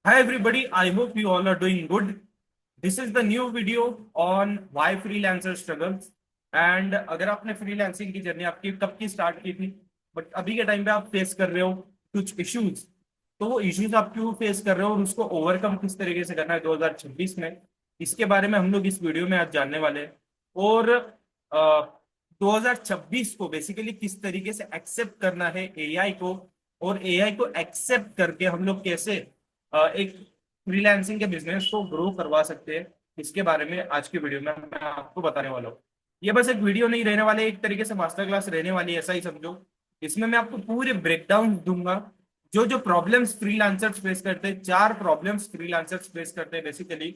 Hi everybody, I hope you all are doing good. This is the new video on why freelancer struggles. And अगर आपने freelancing की journey आपकी कब की start की थी बट अभी के टाइम पे आप फेस कर रहे हो कुछ इश्यूज, तो वो इश्यूज आप क्यों फेस कर रहे हो और उसको ओवरकम किस तरीके से करना है 2026 में, इसके बारे में हम लोग इस वीडियो में आज जानने वाले हैं। और 2026 को बेसिकली किस तरीके से एक्सेप्ट करना है एआई को, और एआई को एक्सेप्ट करके हम लोग कैसे एक फ्रीलांसिंग के बिजनेस को ग्रो करवा सकते हैं, इसके बारे में आज की वीडियो में मैं आपको बताने वाला हूँ। ये बस एक वीडियो नहीं रहने वाले, एक तरीके से मास्टर क्लास रहने वाली है, ऐसा ही समझो। इसमें मैं आपको पूरे ब्रेकडाउन दूंगा, जो जो प्रॉब्लम्स फ्रीलांसर्स फेस करते हैं, चार प्रॉब्लम्स फ्रीलांसर्स फेस करते हैं बेसिकली,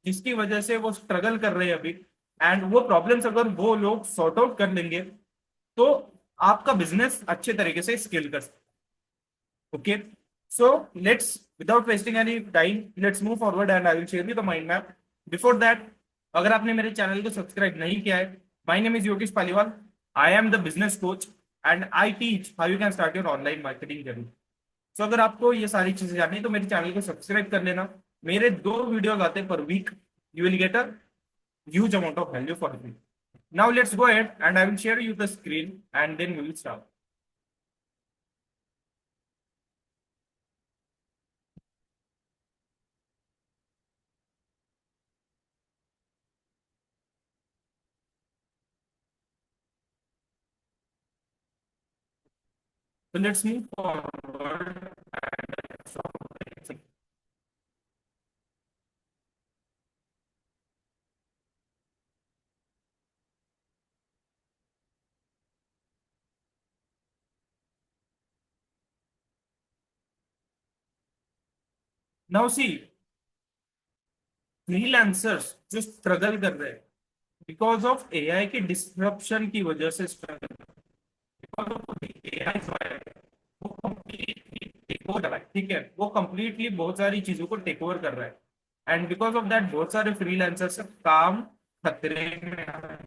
जिसकी वजह से वो स्ट्रगल कर रहे हैं अभी। एंड वो प्रॉब्लम्स अगर वो लोग सॉर्ट आउट कर लेंगे तो आपका बिजनेस अच्छे तरीके से स्केल कर सकते। Okay, so let's, without wasting any time, let's move forward and I will share you the mind map. Before that, अगर आपने मेरे चैनल को सब्सक्राइब नहीं किया है, my name is Yogesh Paliwal, I am the business coach and I teach how you can start your online marketing journey. So अगर आपको ये सारी चीजें जाननी है तो मेरे चैनल को सब्सक्राइब कर लेना। मेरे 2 वीडियोस आते हैं पर week, you will get a huge amount of value for me. Now let's go ahead and I will share you the screen and then we will start. So let's move forward. Now see, freelancers जो struggle कर रहे हैं because of AI के disruption की वजह से struggle, because of AI जो है वो कंप्लीटली टेक ओवर कर रहा है। ठीक है, वो कंप्लीटली बहुत सारी चीजों को टेक ओवर कर रहा है एंड बिकॉज ऑफ दैट बहुत सारे फ्रीलांसर्स काम खतरे में आ रहा है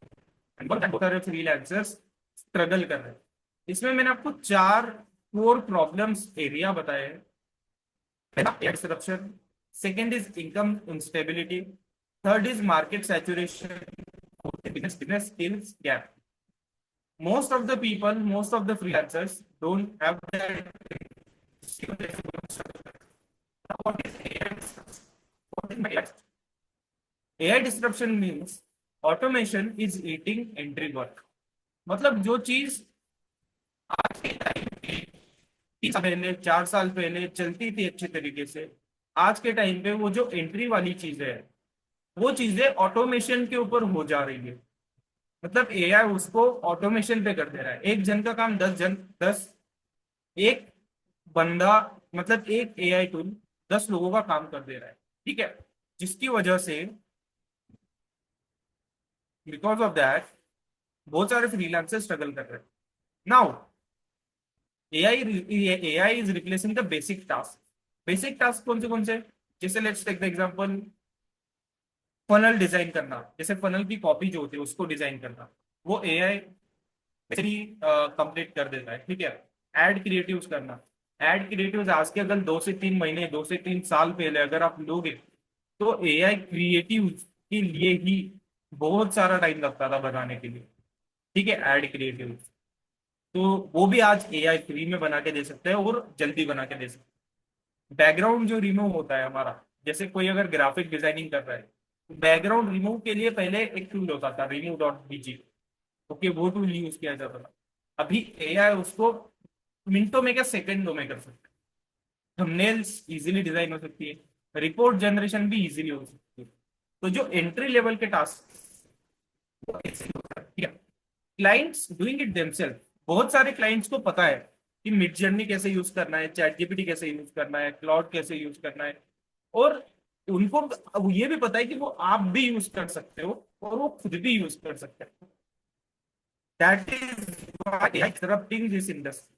and बहुत सारे फ्रीलांसर्स स्ट्रगल कर रहे हैं। इसमें मैंने आपको चार फोर प्रॉब्लम्स एरिया बताए हैं। disruption. Second is income instability. Third is market saturation. Fourth is business skills gap. Most of the people, most of the freelancers don't have that skill. What is AI disruption? What is AI? AI disruption means automation is eating entry work. मतलब जो चीज आज के time पे 3 साल पहले 4 साल पहले चलती थी अच्छे तरीके से, आज के टाइम पे वो जो एंट्री वाली चीजें है वो चीजें ऑटोमेशन के ऊपर हो जा रही है। मतलब एआई उसको ऑटोमेशन पे कर दे रहा है, एक जन का काम 10 एक बंदा, मतलब एक एआई टूल 10 लोगों का काम कर दे रहा है। ठीक है, जिसकी वजह से बिकॉज ऑफ दैट बहुत सारे फ्रीलांसर स्ट्रगल कर रहे हैं। Now AI is replacing the basic task. Basic task कौन से, जैसे let's take the example, funnel design करना। जैसे फनल की कॉपी जो होती है उसको डिजाइन करना, वो एआई कंप्लीट कर देता है। ठीक है, एड क्रिएटिव्स करना, एड क्रिएटिव्स आज के अगर 2 से 3 महीने 2 से 3 साल पहले अगर आप लोगे तो एआई क्रिएटिव के लिए ही बहुत सारा टाइम लगता था बनाने के लिए। ठीक है, एड क्रिएटिव, तो वो भी आज एआई फ्री में बना के दे सकते हैं और जल्दी बना के दे सकते हैं। बैकग्राउंड जो रिमूव होता है हमारा, जैसे कोई अगर ग्राफिक डिजाइनिंग कर रहा है, बैकग्राउंड रिमूव के लिए पहले एक टूल होता था remove.bg। ओके, वो टूल यूज किया जाता था। अभी एआई उसको मिनटों में क्या सेकंडों में कर सकता है। थंबनेल्स इजीली डिजाइन हो सकती है, रिपोर्ट जनरेशन भी इजीली हो सकती है। तो जो एंट्री लेवल के टास्क वो easily होता है। ठीक है, क्लाइंट्स डूइंग इट देमसेल्फ। बहुत सारे क्लाइंट्स को पता है कि मिड जर्नी कैसे यूज करना है, चैट जीपीटी कैसे यूज करना है, क्लाउड कैसे यूज करना है, और उनको अब ये भी पता है कि वो आप भी यूज कर सकते हो और वो खुद भी यूज कर सकते हैं। That is disrupting this industry.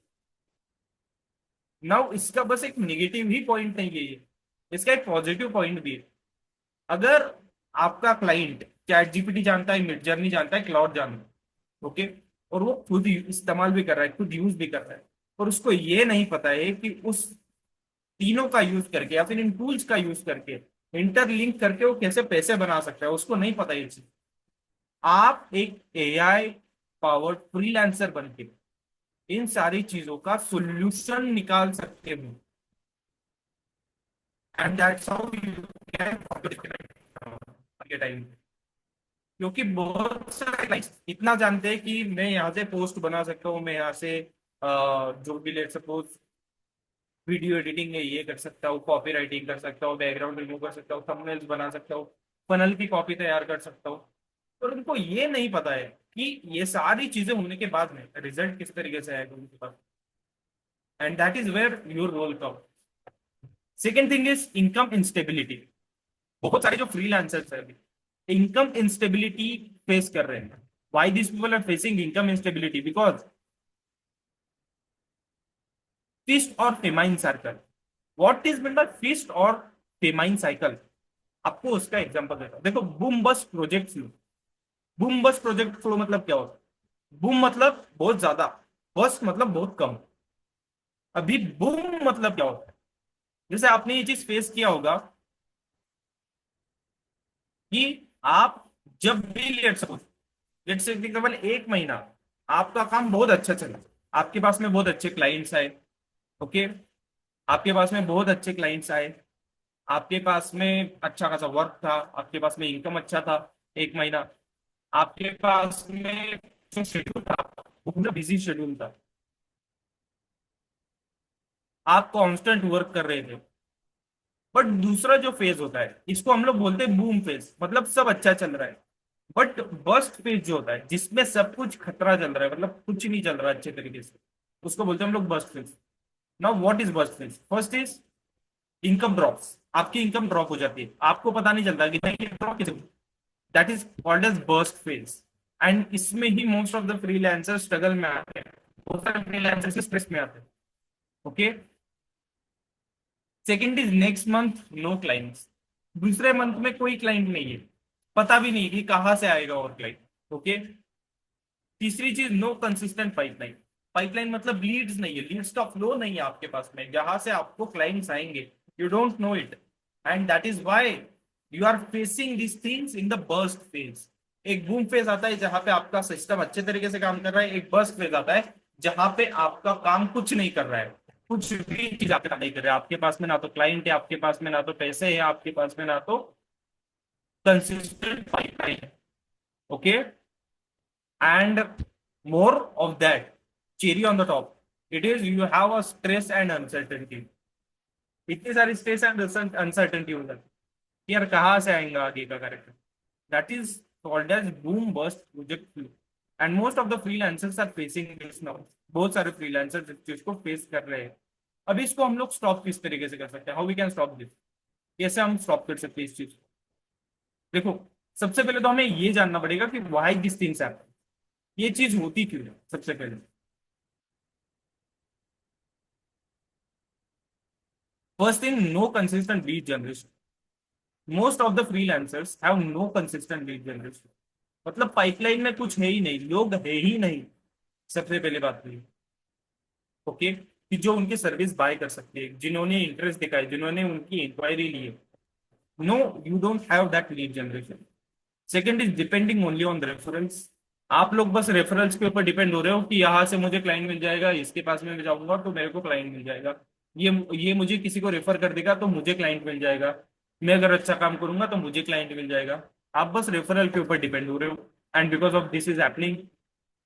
Now इसका बस एक नेगेटिव ही पॉइंट नहीं है ये, इसका एक पॉजिटिव पॉइंट भी है। अगर आपका क्लाइंट चैट जीपीटी जानता है, मिड जर्नी जानता है, क्लाउड जानता है, ओके, और वो खुद इस्तेमाल भी कर रहा है, खुद यूज भी कर रहा है, और उसको ये नहीं पता है कि उस तीनों का यूज करके या फिर इन टूल्स का यूज करके इंटरलिंक करके वो कैसे पैसे बना सकता है, उसको नहीं पता ये चीज। आप एक एआई पावर्ड फ्रीलांसर बन के इन सारी चीजों का सोल्यूशन निकाल सकते हो, and that's how you can time. क्योंकि बहुत सारे क्लाइंट्स इतना जानते हैं कि मैं यहाँ से पोस्ट बना सकता हूँ, मैं यहाँ से जो भी लेट सपोज वीडियो एडिटिंग है ये कर सकता हूँ, कॉपी राइटिंग कर सकता हूँ, बैकग्राउंड रिमूव कर सकता हूँ, थंबनेल्स बना सकता हूँ, फनल की कॉपी तैयार कर सकता हूँ। और उनको ये नहीं पता है कि ये सारी चीजें होने के बाद में रिजल्ट किस तरीके से आएगा उनके पास, and that is where your role come. Second thing is income instability. बहुत सारे जो फ्रीलांसर्स है इनकम इंस्टेबिलिटी फेस कर रहे हैं। Why this people are facing income instability? Because feast और famine circle. What is mean by feast और famine cycle? आपको उसका एग्जांपल देता हूं। देखो, boom bust project flow. Boom bust project flow मतलब क्या होता है? बूम मतलब बहुत ज्यादा, बस्ट मतलब बहुत कम। अभी बूम मतलब क्या होता है? जैसे आपने ये चीज फेस किया होगा कि आप जब भी लेट से केवल एक महीना आपका काम बहुत अच्छा चला, आपके पास में बहुत अच्छे क्लाइंट्स आए, ओके, आपके पास में बहुत अच्छे क्लाइंट्स आए, आपके पास में अच्छा खासा वर्क था, आपके पास में इनकम अच्छा था, एक महीना आपके पास में जो शेड्यूल था वो पूरा बिजी शेड्यूल था, आप कांस्टेंट वर्क कर रहे थे। बट दूसरा जो फेज होता है इसको हम लोग बोलते हैं बूम फेज, मतलब सब अच्छा चल रहा है। बट बर्स्ट फेज जो होता है जिसमें सब कुछ खतरा चल रहा है, मतलब कुछ नहीं चल रहा है अच्छे तरीके से, उसको बोलते हैं हम लोग burst phase. Now what is burst phase? First is income drops. आपकी इनकम ड्रॉप हो जाती है, आपको पता नहीं चलता कि नहीं ड्रॉप कैसे, that is called as burst phase. And इसमें ही most of the freelancer struggle में आते हैं, बहुत सारे फ्रीलांसर स्ट्रेस में आते हैं, okay. Second is next month know clients. दूसरे मंथ में कोई क्लाइंट नहीं है, पता भी नहीं कि कहाँ से आएगा और क्लाइंट, ओके। तीसरी चीज नो कंसिस्टेंट पाइपलाइन। पाइपलाइन मतलब लीड्स नहीं है, लीड्स का फ्लो नहीं है आपके पास में जहां से आपको क्लाइंट्स आएंगे, you don't know it, and that is why you are facing this things in the burst phase. एक बूम फेज आता है जहां पे आपका सिस्टम अच्छे तरीके से काम कर रहा है, एक बर्स्ट फेज आता है जहां पे आपका काम कुछ नहीं कर रहा है, कुछ भी चीज आप नहीं कर रहे, आपके पास में ना तो क्लाइंट है, आपके पास में ना तो पैसे है, आपके पास में ना तो कंसिस्टेंट पाइपलाइन है, okay. And more of that, cherry on the top, it is you have a stress and uncertainty। इतनी सारी स्ट्रेस एंड अनसर्टेनिटी हो जाती है, यार कहाँ से आएगा आगे का character. That is called as boom bust project flow, and most of the freelancers are facing this now. बहुत सारे फ्रीलांसर्स इस चीज को फेस कर रहे हैं। अभी इसको हम लोग स्टॉप किस तरीके से कर सकते हैं? How we can stop this? कैसे हम स्टॉप कर सकते हैं इस चीज को? देखो, सबसे पहले तो हमें ये जानना पड़ेगा कि व्हाई दिस थिंग्स हैपन, ये चीज होती क्यों है सबसे पहले। First thing, no consistent lead generation. Most of the freelancers have no consistent lead generation। मतलब पाइपलाइन में कुछ है ही नहीं, लोग है ही नहीं। सबसे पहले बात तो ये, ओके, कि जो उनकी सर्विस बाय कर सकते हैं, जिन्होंने इंटरेस्ट दिखाया, जिन्होंने उनकी इंक्वायरी ली है। No, you don't have that lead generation. Second is depending only on the reference. आप लोग बस रेफरेंस के ऊपर डिपेंड हो रहे हो कि यहाँ से मुझे क्लाइंट मिल जाएगा, इसके पास में जाऊंगा तो मेरे को क्लाइंट मिल जाएगा, ये मुझे किसी को रेफर कर देगा तो मुझे क्लाइंट मिल जाएगा, मैं अगर अच्छा काम करूंगा तो मुझे क्लाइंट मिल जाएगा। आप बस रेफरल के ऊपर डिपेंड हो रहे हो, and because of this is happening,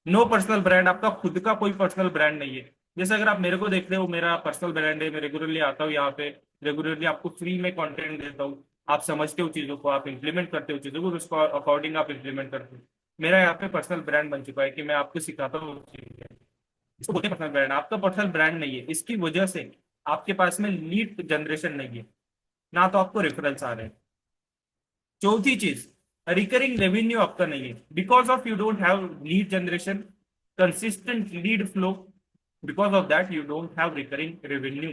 no personal brand. आपका खुद का कोई पर्सनल ब्रांड नहीं है। जैसे अगर आप मेरे को देखते हो, मेरा पर्सनल ब्रांड है, मैं रेगुलरली आता हूँ यहाँ पे, रेगुलरली आपको फ्री में कंटेंट देता हूँ, आप समझते हो चीजों को, आप इंप्लीमेंट करते हो चीजों को, उसको अकॉर्डिंग आप इंप्लीमेंट करते हो। मेरा यहाँ पे पर्सनल ब्रांड बन चुका है कि मैं आपको सिखाता हूँ चीजें। इसको बोलते हैं पर्सनल ब्रांड। आपका पर्सनल ब्रांड नहीं है, इसकी वजह से आपके पास में लीड जनरेशन नहीं है, ना तो आपको रेफरल्स आ रहे हैं। चौथी चीज, रिकरिंग रेवेन्यू आपका नहीं है, because of you don't have lead generation, consistent lead flow, because of that you don't have recurring revenue,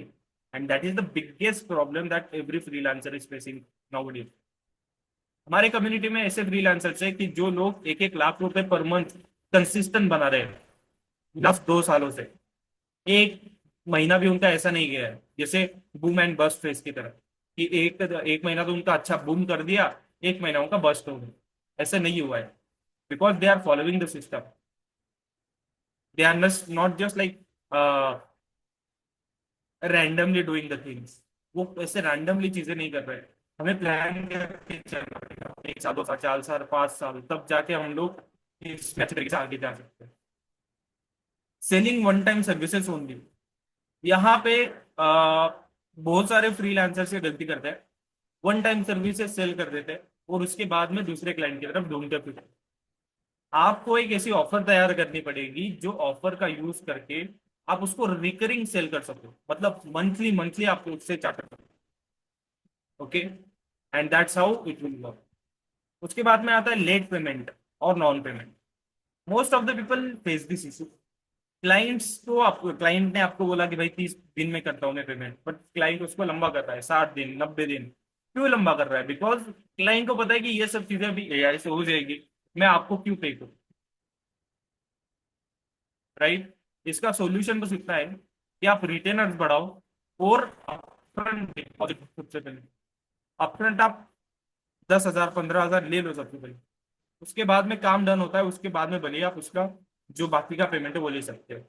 and that is the biggest problem that every freelancer is facing nowadays। हमारे community में ऐसे freelancers है कि जो लोग 1-1 लाख रुपए per month consistent बना रहे हैं लास्ट 2 सालों से। एक महीना भी उनका ऐसा नहीं गया है जैसे बूम एंड बस्ट फेज की तरह, कि एक एक महीना तो उनका अच्छा बूम कर दिया, एक महीना उनका बस्ट हो गया। ऐसा नहीं हुआ है, because they are following the system. They are not just like randomly doing the things. वो ऐसे रैंडमली चीजें नहीं कर रहे। हमें प्लान करके चलना पड़ेगा, 1 साल 2 साल 4 साल 5 साल, तब जाके हम लोग इस अच्छे तरीके से आगे जा सकते हैं। Selling one time services only, यहाँ पे बहुत सारे फ्रीलांसर्स ये गलती करते हैं। वन टाइम सर्विसेज सेल कर देते हैं और उसके बाद में दूसरे क्लाइंट की तरफ ढूंढते फिरते हैं। आपको एक ऐसी ऑफर तैयार करनी पड़ेगी जो ऑफर का यूज करके आप उसको रिकरिंग सेल कर सको, मतलब मंथली मंथली आप उससे चार्ट करो। Okay, and that's how it will work. उसके बाद में आता है लेट पेमेंट और non payment. Most of the people face this issue. Clients को, आपको क्लाइंट ने आपको बोला कि भाई 30 दिन में करता हूँ मैं पेमेंट, बट क्लाइंट उसको लंबा कर रहा है, 60 दिन 90 दिन। क्यों लंबा कर रहा है? बिकॉज क्लाइंट को पता है कि ये सब चीजें अभी एआई से हो जाएगी, मैं आपको क्यों पे करूँ? राइट। इसका सॉल्यूशन बस इतना है कि आप रिटेनर्स बढ़ाओ और अपफ्रंट डिपॉजिट सबसे पहले। अपफ्रंट आप 10,000 15,000 ले लो सबसे पहले। उसके बाद में काम डन होता है, उसके बाद में भले आप उसका जो बाकी का पेमेंट है वो ले सकते हो।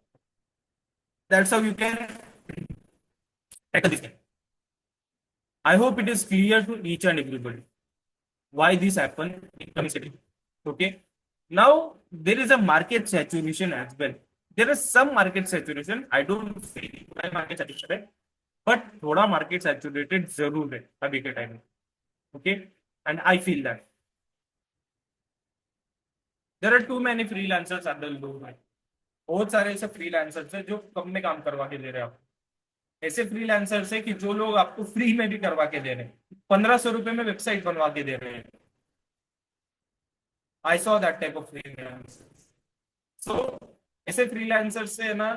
That's how you can tackle this. I hope it is clear to each and everybody why this happened in community. Okay. Now there is a market saturation as well. There is some market saturation. I don't say market saturation, but थोड़ा market saturated जरूर है अभी के time में। Okay, and I feel that there are too many freelancers at the low rate. बहुत सारे ऐसे freelancers हैं जो कम में काम करवा के दे रहे हैं आपको। ऐसे फ्रीलांसर्स है कि जो लोग आपको फ्री में भी करवा के दे रहे हैं, 1,500 रुपए में वेबसाइट बनवा के दे रहे हैं। I saw that type of freelancers. So ऐसे फ्रीलांसर्स से है ना,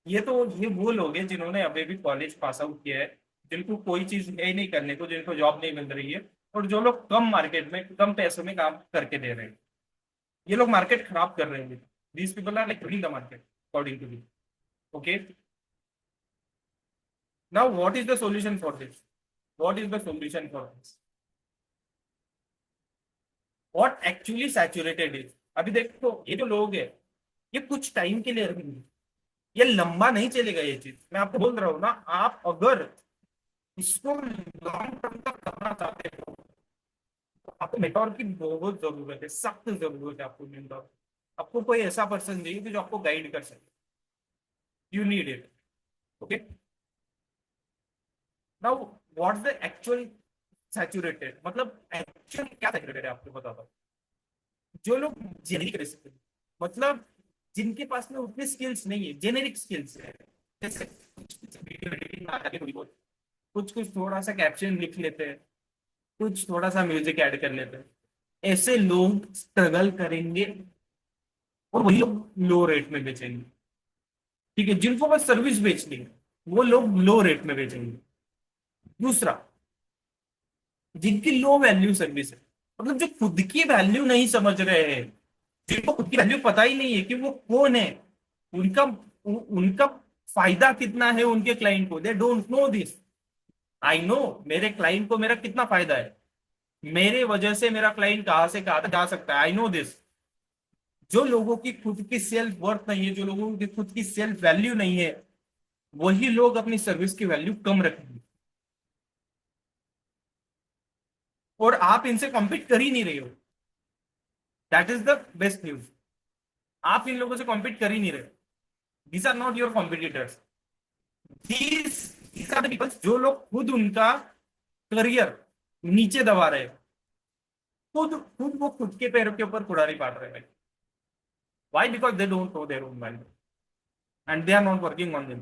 ये वो लोग हैं जिन्होंने अभी भी कॉलेज पास आउट किया है, जिनको कोई चीज है ही नहीं करने को, जिनको जॉब नहीं मिल रही है, और जो लोग कम मार्केट में कम पैसों में काम करके दे रहे हैं। ये लोग मार्केट खराब कर रहे हैं। These people are like the market according to me. Okay, now what is the solution for this? What is the solution for this? What actually saturated is? अभी देखो ये जो लोग है, ये कुछ टाइम के लिए रहेंगे, ये लंबा नहीं चलेगा। ये चीज मैं आपको बोल रहा हूँ ना, आप अगर इसको लॉन्ग टर्म तक करना चाहते हो तो आपको मेंटोर की बहुत जरूरत है, सख्त जरूरत है आपको मेंटोर। आपको कोई ऐसा पर्सन चाहिए जो आपको गाइड कर सके। You need it. Okay, now what's the actual saturated, मतलब एक्चुअल क्या सैचुरेटेड है आपको बताता हूँ। जो लोग जेनेरिक रेसिपी, मतलब जिनके पास में उतनी स्किल्स नहीं है, जेनेरिक स्किल्स है, जैसे कुछ वीडियो एडिटिंग आ जाती है थोड़ी बहुत, कुछ कुछ थोड़ा सा कैप्शन लिख लेते हैं, कुछ थोड़ा सा म्यूजिक ऐड कर लेते हैं, ऐसे लोग स्ट्रगल करेंगे और वही लोग लो रेट में बेचेंगे। ठीक है, जिनको बस सर्विस बेचनी है वो लोग लो रेट में बेचेंगे। दूसरा, जिनकी लो वैल्यू सर्विस है, मतलब जो खुद की वैल्यू नहीं समझ रहे हैं, जिनको खुद की वैल्यू पता ही नहीं है कि वो कौन है, उनका उनका फायदा कितना है उनके क्लाइंट को, दे don't no this. I know मेरे क्लाइंट को मेरा कितना फायदा है, मेरे वजह से मेरा क्लाइंट कहां से कहां तक जा सकता है, आई नो दिस। जो लोगों की खुद की सेल्फ वर्थ नहीं है, जो लोगों की खुद की सेल्फ वैल्यू नहीं है, वही लोग अपनी सर्विस की वैल्यू कम रखेंगे। और आप इनसे कॉम्पीट कर ही नहीं रहे हो। That is the best news. आप इन लोगों से कॉम्पीट कर ही नहीं रहे। These are not your competitors. These are the people जो लोग खुद उनका करियर नीचे दबा रहे हैं, खुद खुद वो खुद के पैरों के ऊपर कुड़ारी पाट रहे हैं। Why? Because they don't know their own value and they are not working on them.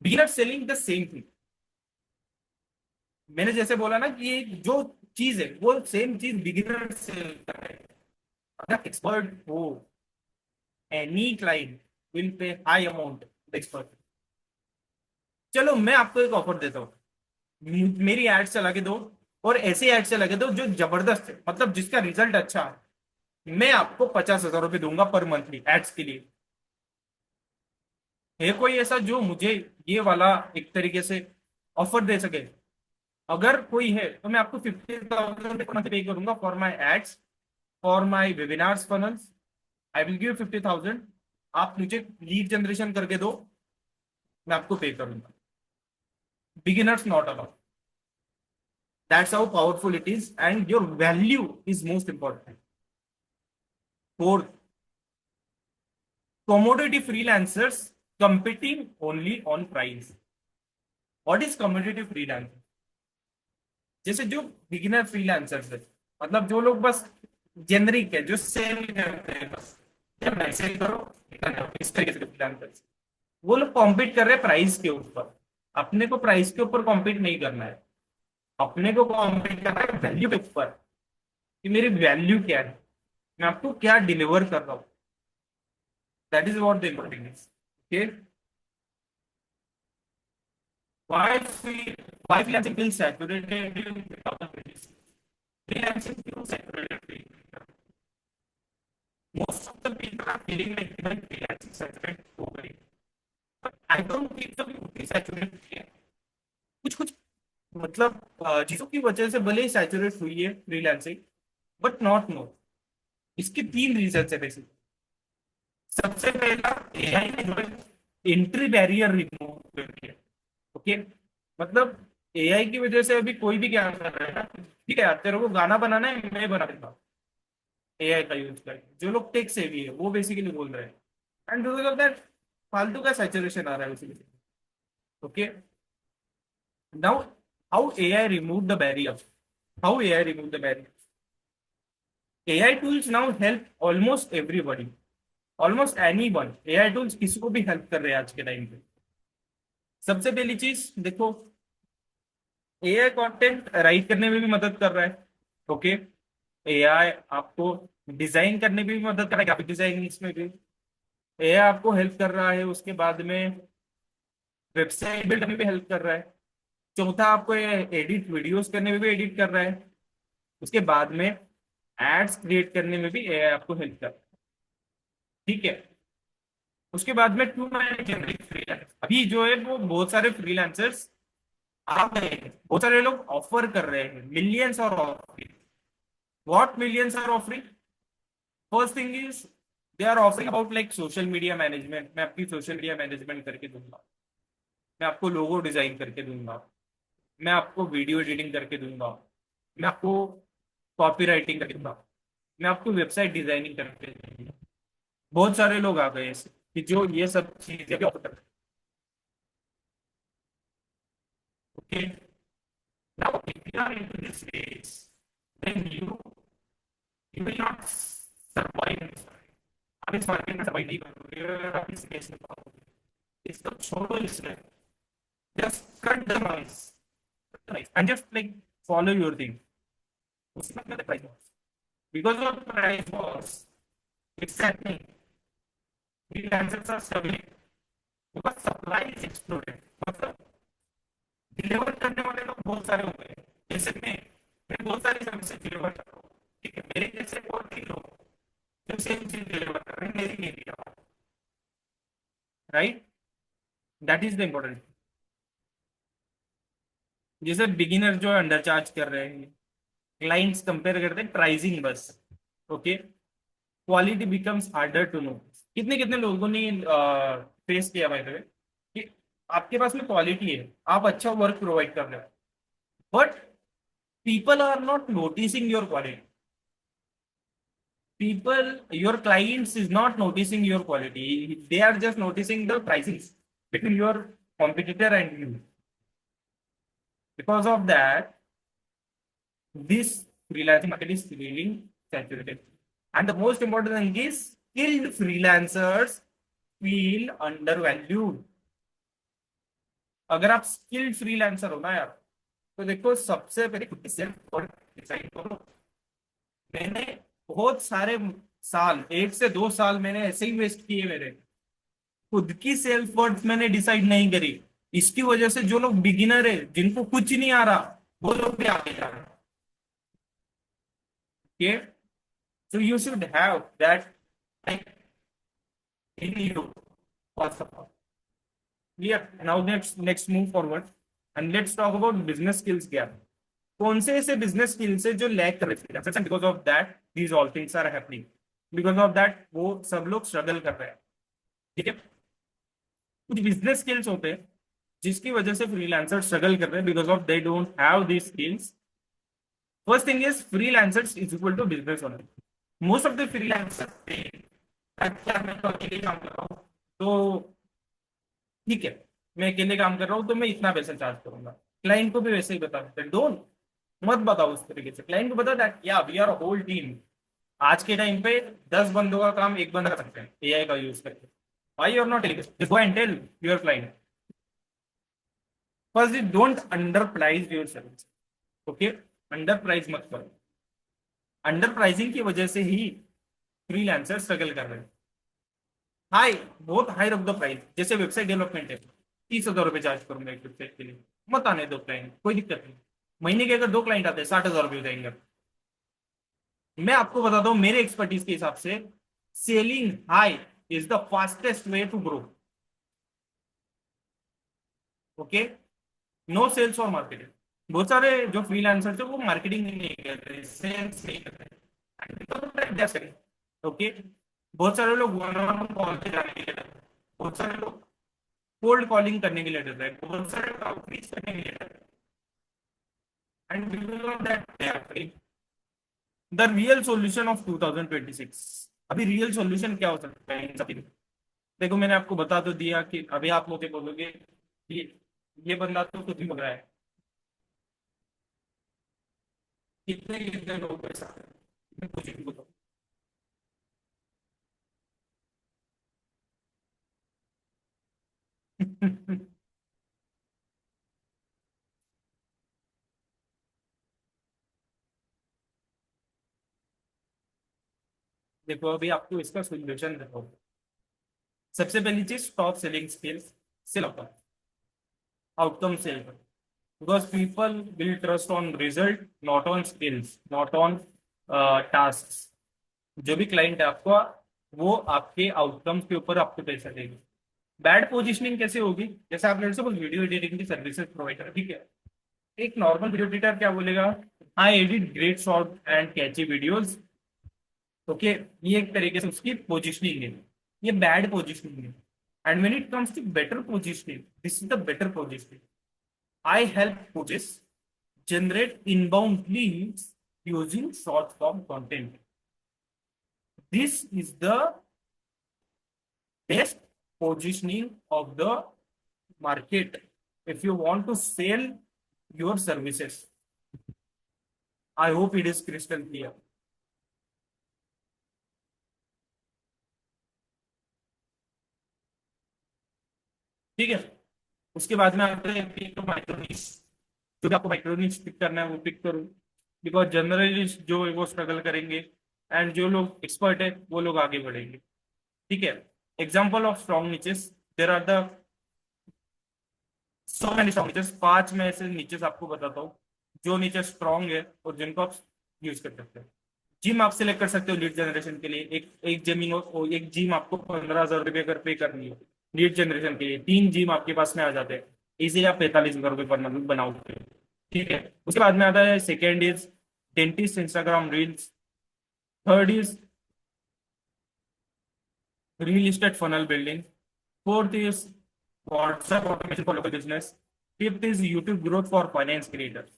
Beginner selling the same thing. मैंने जैसे बोला ना कि ये जो चीज है वो सेम चीज बिगिनर सेल कर रहे हैं। अगर एक्सपर्ट हो, any client will pay high amount expert. चलो मैं आपको एक ऑफर देता हूँ, मेरी एड चला के दो, और ऐसे एड चला के दो जो जबरदस्त है, मतलब जिसका रिजल्ट अच्छा है। मैं आपको 50,000 रुपये दूंगा पर मंथली एड्स के लिए। है कोई ऐसा जो मुझे ये वाला एक तरीके से ऑफर दे सके? अगर कोई है तो मैं आपको 50,000 पे करूंगा for my ads, for my webinars funnels. I will give 50,000। आप मुझे लीड जनरेशन करके दो, मैं आपको पे करूंगा। Beginners not allowed. That's how powerful it is, and your value is most important. Fourth, commodity freelancers competing only on price. What is commodity freelancer? जैसे जो बिगिनर फ्रीलांसर्स है, मतलब जो लोग बस जेनरिक है, जो सेल करते हैं बस, जब मैसेज करो निकल जाओ, इस तरीके से फ्रीलांसर्स, वो लोग कॉम्पीट कर रहे हैं प्राइस के ऊपर। अपने को प्राइस के ऊपर कॉम्पीट नहीं करना है, अपने को कॉम्पीट करना है वैल्यू के ऊपर, कि मेरी वैल्यू क्या है, मैं आपको क्या डिलीवर कर रहा हूँ। That is what the important is. Okay, why free, why freelancing feels saturated during 2026? Freelancing feels saturated. Most of the people are feeling like even freelancing saturated globally. But I don't think so कि saturated है। कुछ कुछ मतलब चीजों की वजह से भले ही सैचुरेट हुई है फ्रीलांसिंग, बट नॉट मोर। इसके तीन रीजन है बेसिकली। सबसे पहला, एआई ने जो एंट्री बैरियर रिमूव कर दिया। ओके, मतलब एआई की वजह से अभी कोई भी क्या कर रहा है ना, ठीक है यार तेरे को गाना बनाना है मैं बना देता हूँ, एआई का यूज करके। जो लोग टेक सेवी है वो बेसिकली बोल रहे हैं, एंड बिकॉज ऑफ दैट फालतू का सैचुरेशन आ रहा है उसी। Okay, now how AI remove the barrier, how AI remove the barrier. AI tools now help almost everybody, almost any one. AI tools किसी को भी हेल्प कर रहे हैं आज के टाइम पे। सबसे पहली चीज देखो, एआई कंटेंट राइट करने में भी मदद कर रहा है। ओके, एआई आपको डिजाइन करने में भी मदद कर रहा है, ग्राफिक डिजाइनिंग में भी एआई आपको हेल्प कर रहा है। उसके बाद में वेबसाइट बिल्ड करने में भी हेल्प कर रहा है। चौथा, आपको एडिट वीडियोस करने में भी एडिट कर रहा है। उसके बाद में एड्स क्रिएट करने में भी एआई आपको हेल्प कर रहा है। ठीक है, उसके बाद में टू मैनेज फ्रीलांस, अभी जो है वो बहुत सारे फ्रीलांसर्स आ गए हैं, बहुत सारे लोग ऑफर कर रहे हैं, मिलियंस और offering. What millions are offering? First thing is they are offering about like social media management. मैं आपकी सोशल मीडिया मैनेजमेंट करके दूंगा, मैं आपको लोगो डिजाइन करके दूंगा, मैं आपको वीडियो एडिटिंग करके दूंगा, मैं आपको कॉपी राइटिंग करके दूंगा, मैं आपको वेबसाइट डिजाइनिंग करके दूंगा। बहुत सारे लोग आ गए ऐसे कि जो ये सब चीजें ऑफर करते हैं। Okay, now if you are into this space, then you will not survive in this market। आप इस मार्केट में सर्वाइव नहीं करोगे अगर आप इस स्पेस में पाओगे। इसको छोड़ो, इसमें just cut the noise, and just like follow your thing। उसमें क्या price Wars, because of price wars it's happening, freelancers are struggling because supply is exploded। मतलब डिलीवर करने वाले लोग बहुत सारे हो गए। जैसे मैं बहुत सारी सर्विसेज डिलीवर कर रहा हूँ, ठीक है, मेरे जैसे और भी लोग जो सेम चीज डिलीवर कर रहे हैं मेरी नहीं दिया, right? That is the important. जैसे बिगिनर जो है अंडर चार्ज कर रहे हैं, क्लाइंट्स कंपेयर करते हैं प्राइसिंग बस। Okay, quality becomes harder to know. कितने कितने लोगों ने फेस किया भाई कि आपके पास में क्वालिटी है, आप अच्छा वर्क प्रोवाइड कर रहे हो, but people are not noticing your quality. People, your clients is not noticing your quality, they are just noticing the pricing between your competitor and you। Because of that, this freelancing market is feeling saturated, and the most important thing is skilled freelancers feel undervalued। अगर आप skilled freelancer हो ना यार, तो देखो सबसे पहले खुद की सेल्फ डिसाइड करो। मैंने बहुत सारे साल, 1 से 2 साल मैंने ऐसे ही वेस्ट किए मेरे। खुद की सेल्फ वर्थ मैंने डिसाइड नहीं करी, इसकी वजह से जो लोग बिगिनर है जिनको कुछ नहीं आ रहा, वो लोग भी आगे जा रहे हैं। So you should have that, like, in you, first of all। Clear? Now next move forward and let's talk about business skills क्या है। कौन से ऐसे बिजनेस स्किल्स है जो लैक कर रहे हैं, because of that these all things are happening, because of that वो सब लोग स्ट्रगल कर रहे हैं। ठीक है, कुछ बिजनेस स्किल्स होते हैं जिसकी वजह से फ्रीलांसर स्ट्रगल कर रहे हैं because of they don't have these skills. First thing is freelancers is equal to business owner. Most of the freelancers, अच्छा मैं तो अकेले काम कर रहा हूँ, तो ठीक है, मैं अकेले काम कर रहा हूँ तो मैं इतना पैसा चार्ज करूंगा। क्लाइंट को भी वैसे ही बता देते, डोंट मत बताओ उस तरीके से। क्लाइंट को बता दैट या वी आर होल टीम। आज के टाइम पे 10 बंदों का काम एक बंदा कर सकते हैं एआई का यूज करके। Why you are not telling, go and tell your client. First don't under price your service. Okay, under price मत करो। अंडर प्राइसिंग की वजह से ही फ्रीलांसर स्ट्रगल कर रहे हैं। हाई, बहुत हाई रख दो प्राइस। जैसे वेबसाइट डेवलपमेंट है, 30,000 रुपये चार्ज करूंगा एक वेबसाइट के लिए, मत आने दो क्लाइंट, कोई दिक्कत नहीं। महीने के अगर 2 क्लाइंट आते हैं 60,000 रुपये हो जाएंगे। मैं आपको बताता हूँ मेरे एक्सपर्टीज के हिसाब से selling high is the fastest way to grow. Okay, no sales और मार्केटिंग। बहुत सारे जो फ्रीलांसर्स है वो मार्केटिंग नहीं करते, सेल्स नहीं करते। ओके, बहुत सारे लोग वन ऑन कॉल पे जाने के लिए डरते हैं। बहुत सारे लोग कोल्ड कॉलिंग करने के लिए डर रहे हैं, बहुत सारे लोग आउटरीच करने के लिए डर रहे हैं। And because of that they are failing. The real solution of 2026, अभी रियल सॉल्यूशन क्या हो सकता है इन सभी? देखो मैंने आपको बता तो दिया कि अभी आप मुझे बोलोगे ये ये बंदा तो कुछ भी बोल रहा है, कितने कितने लोग पैसा कुछ भी बोलो। देखो अभी आपको इसका सोल्यूशन देखो। सबसे पहली चीज, top selling skills sell outcome sell. Because people will trust on result, not on skills, not on tasks. जो भी क्लाइंट है आपको, वो आपके आउटकम्स के ऊपर आपको पैसा देगी। बैड पोजिशनिंग कैसे होगी? जैसे आप लेट्स सपोज वीडियो एडिटिंग की सर्विसेज प्रोवाइडर, ठीक है, एक नॉर्मल वीडियो एडिटर क्या बोलेगा? I edit great short and catchy videos. Okay, ये एक तरीके से उसकी पोजिशनिंग है। ये बैड पोजिशनिंग है। And when it comes to better positioning, this is the better positioning. I help coaches generate inbound leads using short form content. This is the best positioning of the market if you want to sell your services. I hope it is crystal clear. ठीक है, उसके बाद में आते हैं तो micro niche. जो भी आपको माइक्रोनिश पिक करना है वो पिक करो, बिकॉज जनरलिस्ट जो है वो स्ट्रगल करेंगे एंड जो लोग एक्सपर्ट है वो लोग आगे बढ़ेंगे। ठीक है, example of strong niches, there are the so many strong niches. 5 में से नीचेस आपको बताता हूँ जो नीचे स्ट्रॉन्ग है और जिनको आप यूज कर सकते हैं। जिम आप सिलेक्ट कर सकते हो लीड जनरेशन के लिए। एक एक जमीन और एक जिम आपको 15,000 रुपये अगर पे करनी है लीड जनरेशन के लिए, 3 जिम आपके पास में आ जाते हैं, इसीलिए आप 45,000 रुपये पर मंथ बनाओगे। ठीक है, उसके बाद में आता है second is dentist Instagram reels. Third is real estate funnel building. Fourth is WhatsApp automation for local business. Fifth is YouTube growth for finance creator.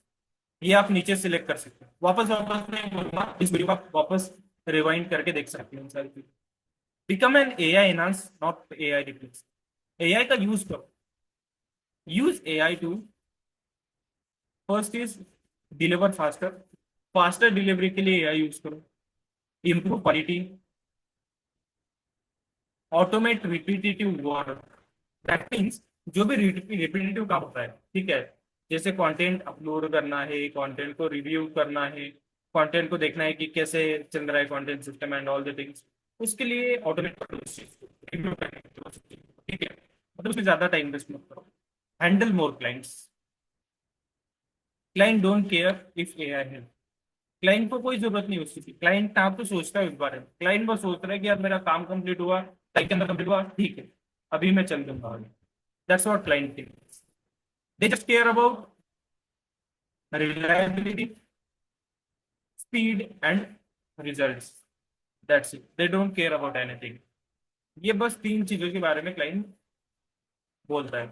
ये आप नीचे सिलेक्ट कर सकते हैं। वापस वापस मैं बोलूंगा, इस वीडियो को आप वापस रिवाइंड करके देख सकते हैं सारी चीज। Become an AI enhance, not AI replace. AI का यूज करो, use AI to. First is deliver faster. Faster delivery के लिए एआई यूज करो। Improve quality, automate repetitive work. That means जो भी रिपीटेटिव काम होता है, ठीक है, जैसे कंटेंट अपलोड करना है, कंटेंट को रिव्यू करना है, कंटेंट को देखना है कि कैसे चल रहा है content system and all the things, उसके लिए ऑटोमेट करो उस चीज को, रिव्यू करने के लिए उस चीज को, ठीक है, मतलब उसमें ज्यादा टाइम वेस्ट मत करो। Handle more clients. Client don't care if AI है। क्लाइंट को कोई जरूरत नहीं उसकी थी। क्लाइंट आप तो सोचता है इस बारे में, क्लाइंट बस सोच रहा है कि यार मेरा काम कंप्लीट हुआ, टाइम के अंदर कंप्लीट हुआ, ठीक है, अभी मैं चल दूंगा आगे। That's what client thinks. They just care about reliability, speed and results. That's it. They don't care about anything. ये बस तीन चीजों के बारे में क्लाइंट बोलता है.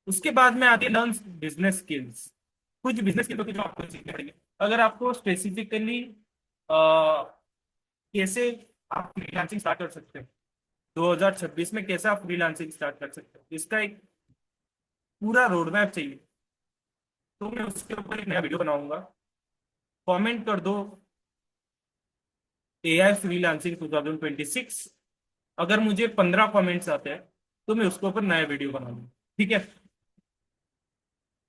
उसके बाद में आती है लर्न बिजनेस स्किल्स. कुछ बिजनेस स्किल होती है जो आपको सीखनी पड़ेगी. अगर आपको स्पेसिफिकली कैसे आप फ्रीलांसिंग स्टार्ट कर सकते हैं, 2026 में कैसे आप फ्रीलांसिंग स्टार्ट कर सकते हैं, इसका एक पूरा रोड मैप चाहिए, तो मैं उसके ऊपर एक नया वीडियो बनाऊंगा. कमेंट कर दो एआई फ्रीलांसिंग 2026. अगर मुझे 15 कमेंट्स आते हैं तो मैं उसके ऊपर नया वीडियो बनाऊंगा. ठीक है.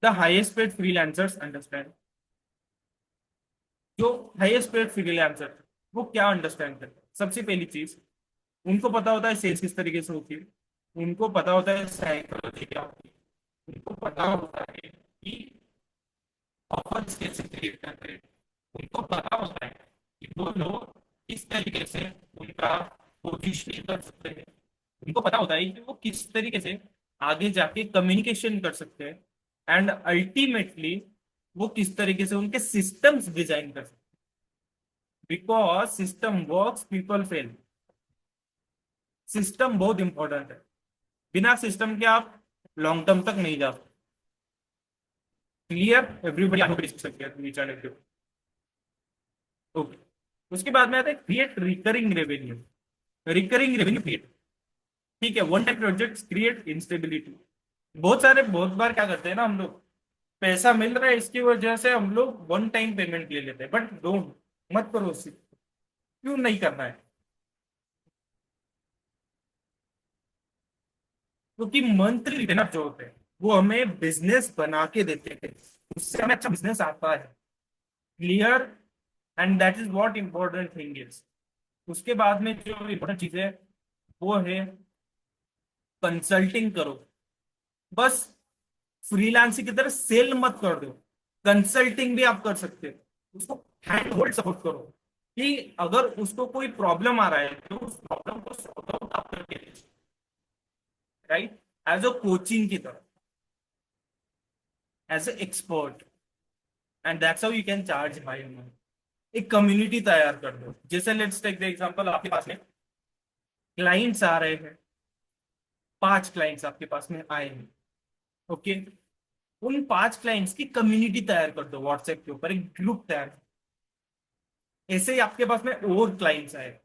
The highest paid freelancers understand. जो हाईएस्ट पेड फ्रीलांसर वो क्या अंडरस्टैंड करते हैं? सबसे पहली चीज, उनको पता होता है सेल्स किस तरीके से होती है, उनको पता होता है साइकोलॉजी क्या होती है, उनको पता होता है कि ऑफर्स कैसे क्रिएट करते हैं, उनको पता होता है कि वो लोग किस तरीके से उनका पोजीशनिंग कर सकते हैं, उनको पता होता है कि वो किस तरीके से आगे जाके कम्युनिकेशन कर सकते हैं, एंड अल्टीमेटली वो किस तरीके से उनके सिस्टम्स डिजाइन कर सकते हैं. Because system works people fail. System बहुत इंपॉर्टेंट है. बिना सिस्टम के आप लॉन्ग टर्म तक नहीं जा सकते. Clear everybody? आप डिस्कस सकते हैं. ओके. उसके बाद में आता है create recurring revenue. Recurring revenue create. ठीक है. One time projects create instability. बहुत बार क्या करते हैं ना हम लोग, पैसा मिल रहा है इसकी वजह से हम लोग वन टाइम पेमेंट ले लेते हैं. बट डोंट, मत करो उससे. क्यों नहीं करना है? क्योंकि मंथली रिटर्न जो होते हैं वो हमें बिजनेस बना के देते हैं, उससे हमें अच्छा बिजनेस आता है. Clear? And that is what important thing is. उसके बाद में जो इंपॉर्टेंट चीज है वो है कंसल्टिंग करो. बस फ्रीलांसिंग की तरह सेल मत कर दो, कंसल्टिंग भी आप कर सकते हो. उसको हैंड होल्ड सपोर्ट करो कि अगर उसको कोई प्रॉब्लम आ रहा है तो उस प्रॉब्लम को सॉर्ट आउट आप करके दीजिए. राइट? एज अ कोचिंग की तरह, as a expert. And that's how you can charge high amount. एक कम्युनिटी तैयार कर दो. जैसे लेट्स टेक द एग्जांपल, आपके पास में क्लाइंट्स आ रहे हैं, 5 क्लाइंट्स आपके पास में आए हैं. ओके. उन 5 क्लाइंट्स की कम्युनिटी तैयार कर दो, व्हाट्सएप के ऊपर एक ग्रुप तैयार कर. ऐसे ही आपके पास में और क्लाइंट्स आए,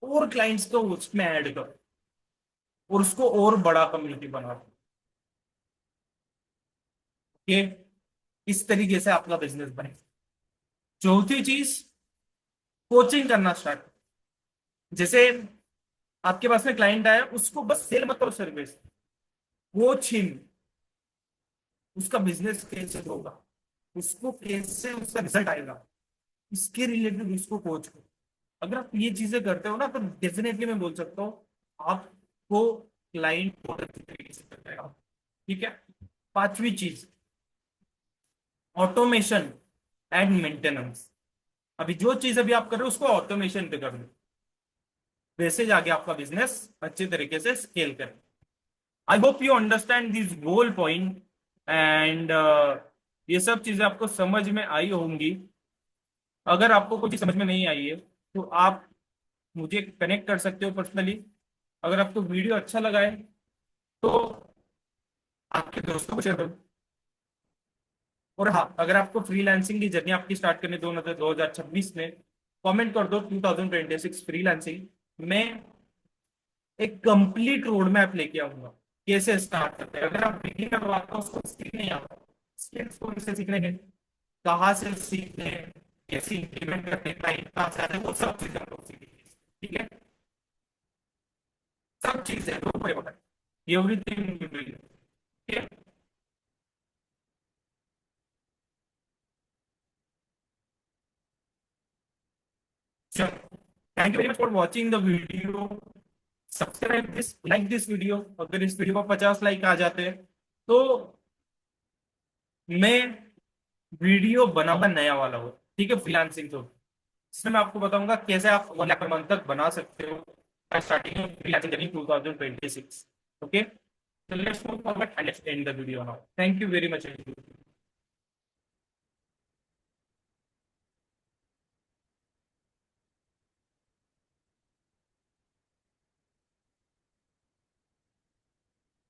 और क्लाइंट्स को उसमें ऐड करो और उसको और बड़ा कम्युनिटी बना दो. ओके. इस तरीके से आपका बिजनेस बने. चौथी चीज, कोचिंग करना स्टार्ट. जैसे आपके पास में क्लाइंट आया, उसको बस सेल मत करो सर्विस, कोच हिम. उसका बिजनेस कैसे होगा, उसको कैसे उसका रिजल्ट आएगा, इसके रिलेटेड उसको कोच करो. अगर आप ये चीजें करते हो ना तो डेफिनेटली मैं बोल सकता हूँ आपको क्लाइंट बहुत अच्छी तरीके से कर जाएगा. ठीक है. पांचवी चीज, ऑटोमेशन एंड मेंटेनेंस. अभी जो चीज अभी आप कर रहे हो उसको ऑटोमेशन पे कर लो, वैसे जाके आपका बिजनेस अच्छे तरीके से स्केल करे. I hope you understand this whole point. And ये सब चीजें आपको समझ में आई होंगी. अगर आपको कुछ समझ में नहीं आई है तो आप मुझे कनेक्ट कर सकते हो पर्सनली. अगर आपको वीडियो अच्छा लगा है तो आपके दोस्तों को शेयर करो. और हाँ, अगर आपको फ्रीलांसिंग की जर्नी आपकी स्टार्ट करनी 2026 में, कमेंट कर दो 2026 फ्रीलांसिंग. मैं एक कंप्लीट रोड मैप लेके आऊंगा कैसे स्टार्ट करते हैं. अगर आप बिगिनर हो, आपको उसको सीख नहीं आता, स्किल्स को से सीखने के, कहाँ से सीखते हैं, कैसे इंप्लीमेंट करते हैं, क्लाइंट कहाँ से आते हैं, वो सब चीजें हम लोग सीखेंगे. ठीक है. सब चीजें don't worry about it, everything you will. ठीक है. चलो, thank you very much for watching the video. Subscribe this, like this video. अगर इस वीडियो पर 50 लाइक आ जाते हैं तो मैं वीडियो बनाऊंगा नया वाला हो. ठीक है. फ्रीलांसिंग तो इसमें मैं आपको बताऊंगा कैसे आप 1 लाख पर मंथ तक बना सकते हो starting freelancing journey 2026. Okay. So let's move forward and let's end the video now. Thank you very much.